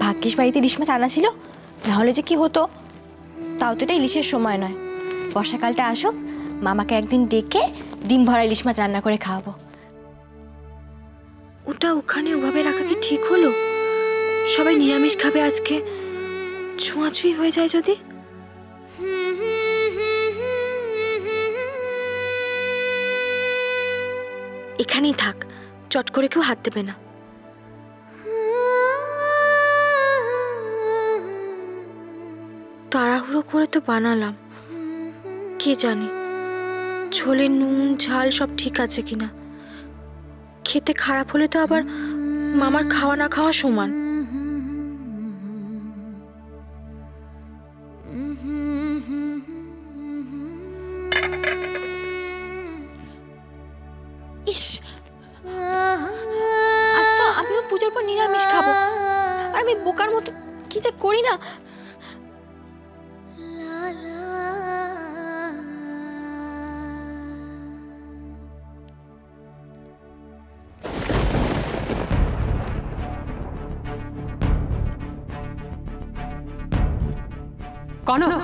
ভাগ্যিস বাড়িতে ইলিশ মাছ আনা ছিল, না হলে যে কি হতো। তাও তো এটা ইলিশের সময় নয়, বর্ষাকালটা আসুক, মামাকে একদিন ডেকে ডিম ভরা ইলিশ মাছ রান্না করে খাওয়াবো। ওটা ওখানে ওভাবে রাখা কি ঠিক হলো? সবাই নিরামিষ খাবে আজকে, ছোঁয়াছুঁই হয়ে যায় যদি। এখানেই থাক, চট করে কেউ হাত দেবে না। তাড়াহুড়ো করে তো বানালাম, কে জানে ঝোলে নুন ঝাল সব ঠিক আছে কিনা। খেতে খারাপ হলে তো আবার মামার খাওয়া না খাওয়া সমান। ইস, আজ তো আমিও পূজার পর নিরামিষ খাবো, আর আমি বোকার মতো কি যে করি না। কনক,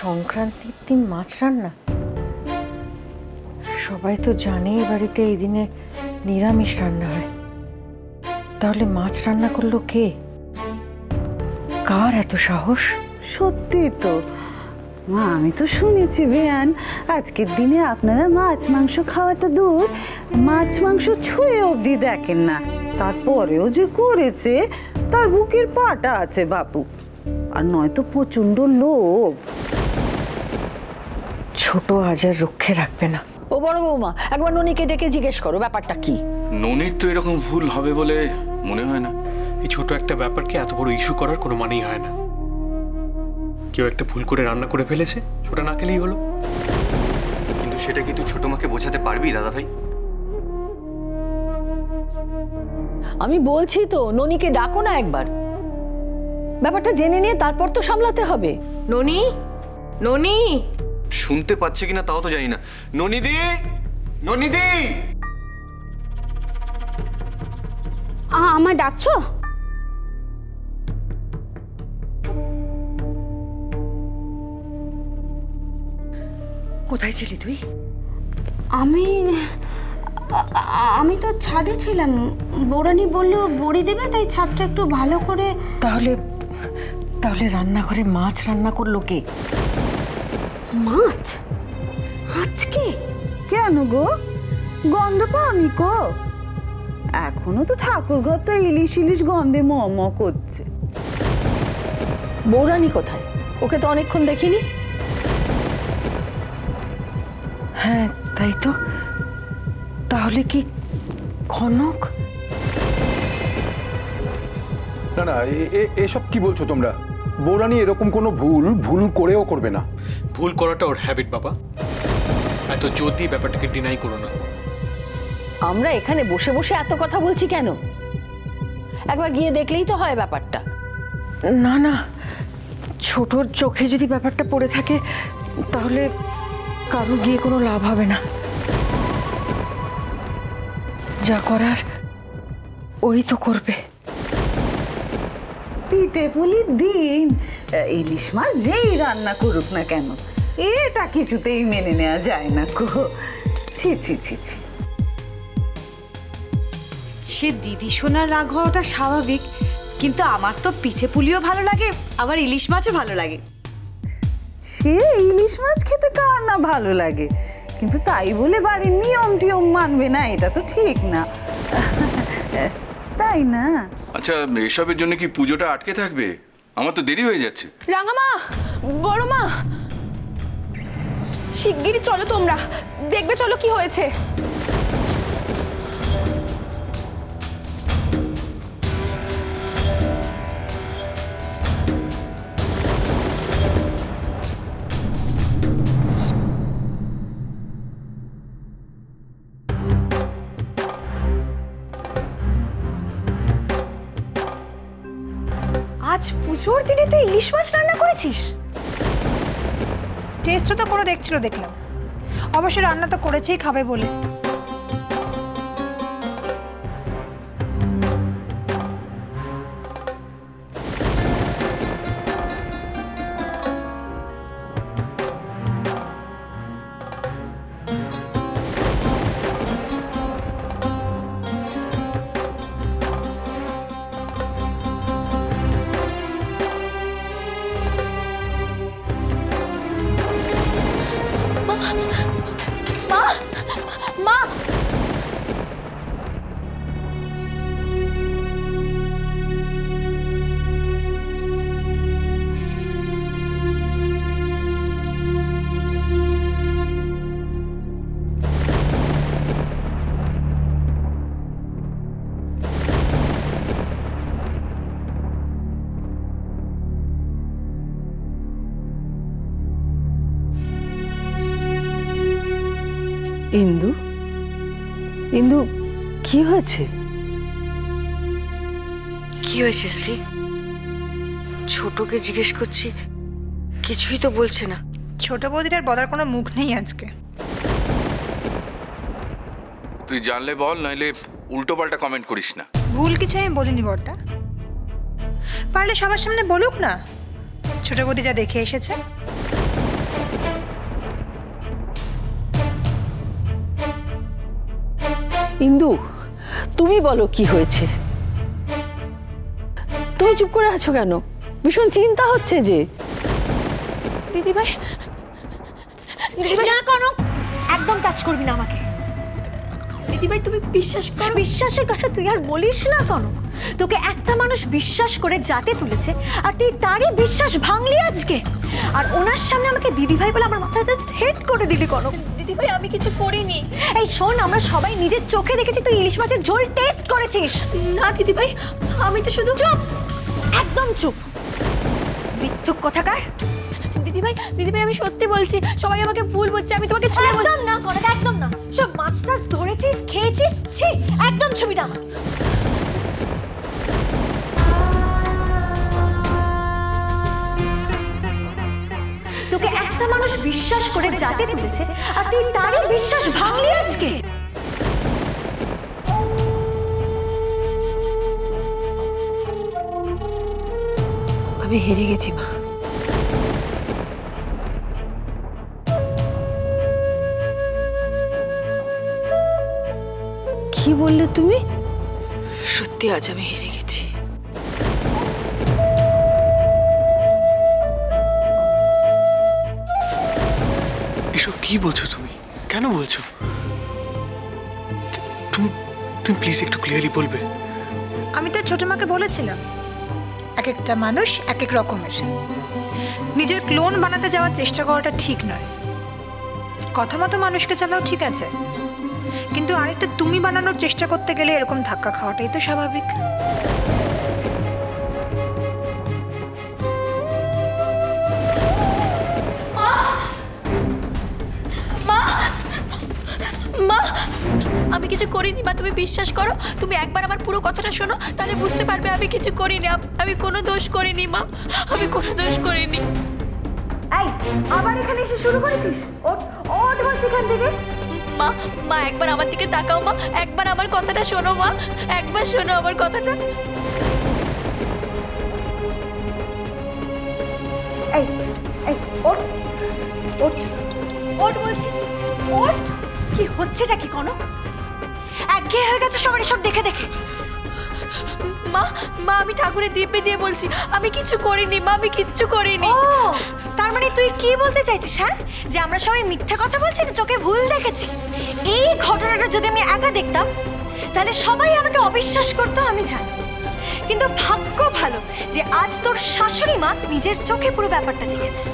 সংক্রান্তির দিন মাছ রান্না? সবাই তো জানে এই বাড়িতে এই দিনে নিরামিষ রান্না হয়, তাহলে মাছ রান্না করলো কে? কার এত সাহস? সত্যি তো মা, আমি তো শুনেছি বেয়ান আজকের দিনে আপনারা মাছ মাংস খাওয়াটা দূর, মাছ মাংস ছুঁয়ে অবধি দেখেন না। তারপরেও যে করেছে তার বুকের পাটা আছে বাপু, আর নয়তো প্রচন্ড লোভ। ছোট আজার রক্ষে রাখবে না। ও বড় বৌমা, একবার ননিকে ডেকে জিজ্ঞেস করো ব্যাপারটা কি। ননির তো এরকম ভুল হবে বলে মনে হয় না। এই ছোট একটা ব্যাপারকে এত বড় ইস্যু করার কোনো মানেই হয় না। কেউ একটা ভুল করে রান্না করে ফেলেছে, ছোটা না খেলেই হলো। কিন্তু সেটা কি তুই ছোট মাকে বোঝাতে পারবি দাদা ভাই? আমি বলছি তো ননিকে ডাকো না একবার, ব্যাপারটা জেনে নিয়ে তারপর তো সামলাতে হবে। ননি, ননি শুনতে পাচ্ছে কিনা তাও তো জানি না। ননিদি, ননিদি, আমায় ডাকছো? কোথায় ছিলি তুই? আমি তো ছাদে ছিলাম, বৌরানী বলল বড়ি দেবে, তাই ছাদটা একটু ভালো করে। তাহলে তাহলে রান্নাঘরে মাছ রান্না করলো কে? মাছ আজকে? কেন গো, গন্ধ পাওনি কো? এখনো তো ঠাকুর ঘরটা ইলিশ ইলিশ গন্ধে ম ম করছে। বৌরানী কোথায়? ওকে তো অনেকক্ষণ দেখিনি। হ্যাঁ তাই তো, তাহলে কি কনক? না না, এসব কি বলছো তোমরা? বৌরানী এরকম কোনো ভুল করেও করবে না। ভুল করাটা ওর হ্যাবিট বাবা, এত জোর দিয়ে ব্যাপারটাকে ডিনাই করো না। আমরা এখানে বসে বসে এত কথা বলছি কেন? একবার গিয়ে দেখলেই তো হয় ব্যাপারটা। না না, ছোটর চোখে যদি ব্যাপারটা পড়ে থাকে তাহলে কারো গিয়ে কোনো লাভ হবে না। যা করার ওই তো করবে। পিঠে পুলির দিন ইলিশ মাছ যেই রান্না করুক না কেন, এটা কিছুতেই মেনে নেওয়া যায় না কো। ছি ছি ছি ছি। সে দিদি সোনার রাগ হওয়াটা স্বাভাবিক, কিন্তু আমার তো পিঠে পুলিও ভালো লাগে, আবার ইলিশ মাছও ভালো লাগে। সে ইলিশ মাছ খেতে কার না ভালো লাগে, কিন্তু তাই বলে বাড়ির নিয়ম টিয়ম মানবে না, এটা তো ঠিক না, তাই না? আচ্ছা, এসবের জন্য কি পুজোটা আটকে থাকবে? আমার তো দেরি হয়ে যাচ্ছে। রাঙামা, বড় মা, শিগগিরই চলো তোমরা, দেখবে চলো কি হয়েছে। আজ পুজোর দিনে তুই ইলিশ মাছ রান্না করেছিস? টেস্টও তো করে দেখছিল, দেখলাম। অবশ্য রান্না তো করেছেই খাবে বলে। ইন্দু, ইন্দু কি হয়েছে? কি হয়েছে শ্রী? ছোটকে জিজ্ঞেস করছি, কিছুই তো বলছে না। ছোট বৌদিটার বলার কোনো মুখ নেই আজকে। তুই জানলে বল, নইলে উল্টো পাল্টা কমেন্ট করিস না। ভুল কিছু আমি বলিনি বড়টা, পারলে সবার সামনে বলুক না ছোট বৌদি যা দেখে এসেছে। ইন্দু, তুমি বলো কি হয়েছে? তুমি চুপ করে আছো কেন? ভীষণ চিন্তা হচ্ছে যে। দিদিভাই, দিদিভাই না কনক, একদম টাচ করবি না আমাকে। দিদিভাই তুমি বিশ্বাস কর। বিশ্বাসের কথা তুই আর বলিস না কনক। তোকে একটা মানুষ বিশ্বাস করে যাতে তুলেছে আর তুই তারই বিশ্বাস ভাঙলি আজকে। আর ওনার সামনে আমাকে দিদিভাই বলে আমার মাথা জাস্ট হেড করে দিলি কনক। দিদিভাই আমি কিছু করিনি। এই শোন, আমরা সবাই নিজের চোখে দেখেছি তুই ইলিশ মাছের ঝোল টেস্ট করেছিস। না দিদিভাই, আমি তো শুধু। চুপ, একদম চুপ, মিথ্যুক কথাকার। দিদিভাই, দিদিভাই আমি সত্যি বলছি, সবাই আমাকে ভুল বলছে, আমি তোমাকে ছুঁয়ে বললাম না কনক, একদম না। সব মাছ টাছ ধরেছিস, খেয়েছিস, ছি, একদম ছবিটা আমার। তোকে একটা মানুষ বিশ্বাস করে যাতে তুলেছে আর তুই তারই বিশ্বাস ভাঙলি আজকে। আমি হেরে গেছি মা। কি বললে তুমি? সত্যি আজ আমি হেরে গেছি। এসব কি বলছো তুমি? কেন বলছো? তুমি তুমি প্লিজ একটু ক্লিয়ারলি বলবে। আমি তো ছোট মাকে বলেছিলাম, এক একটা মানুষ এক এক রকমের। নিজের ক্লোন বানাতে যাওয়ার চেষ্টা করাটা ঠিক নয়। কথা মতো মানুষকে চালাও ঠিক আছে, কিন্তু আরেকটা তুমি বানানোর চেষ্টা করতে গেলে এরকম ধাক্কা খাওয়াটাই তো স্বাভাবিক। মা, আমি কিছু করিনি মা, তুমি বিশ্বাস করো। তুমি একবার আমার পুরো কথাটা শোনো, তাহলে বুঝতে পারবে আমি কিছু করিনি। আমি কোনো দোষ করিনি মা, আমি কোনো দোষ করিনি। এই আবার এখানে এসে শুরু করেছিস? ওঠ ওঠ বলছি এখান থেকে। মা, মা একবার আমার দিকে তাকাও মা, একবার আমার কথাটা শোনো মা, একবার শোনো আমার কথাটা। এই এই ওঠ ওঠ ওঠ বলছি, ওঠ। কি হচ্ছেটা কি কনক? একঘেয়ে হয়ে গেছে সবার এসব দেখে দেখে। মা, মা আমি ঠাকুরের দিব্যে দিয়ে বলছি, আমি কিছু করিনি মা, আমি কিচ্ছু করিনি। ও তার মানে তুই কি বলতে চাইছিস? হ্যাঁ, যে আমরা সবাই মিথ্যা কথা বলছি, না চোখে ভুল দেখেছি? এই ঘটনাটা যদি আমি একা দেখতাম তাহলে সবাই আমাকে অবিশ্বাস করতো, আমি জানি। কিন্তু ভাগ্য ভালো যে আজ তোর শাশুড়ি মা নিজের চোখে পুরো ব্যাপারটা দেখেছে।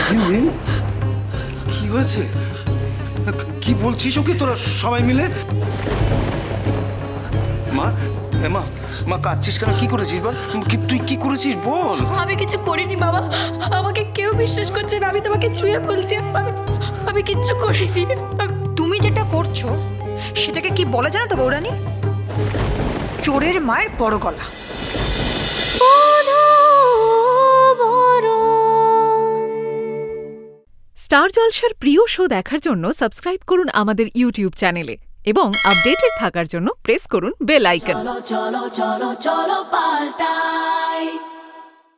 কি হয়েছে? কি বলছিস ওকে তোরা সবাই মিলে? মা মা মা কাঁদছিস কেন? কি করেছিস বল? তুই কি করেছিস বল? আমি কিছু করিনি বাবা, আমাকে কেউ বিশ্বাস করছে না, আমি তোমাকে ছুঁয়ে বলছি আমি কিচ্ছু করিনি। তুমি যেটা করছো সেটাকে কি বলে জানো তো বৌরানী? চোরের মায়ের বড় গলা। স্টার জলসার প্রিয় শো দেখার জন্য সাবস্ক্রাইব করুন আমাদের ইউটিউব চ্যানেলে এবং আপডেটেড থাকার জন্য প্রেস করুন বেল আইকন। চলো চলো চলো চলো পাল্টাই।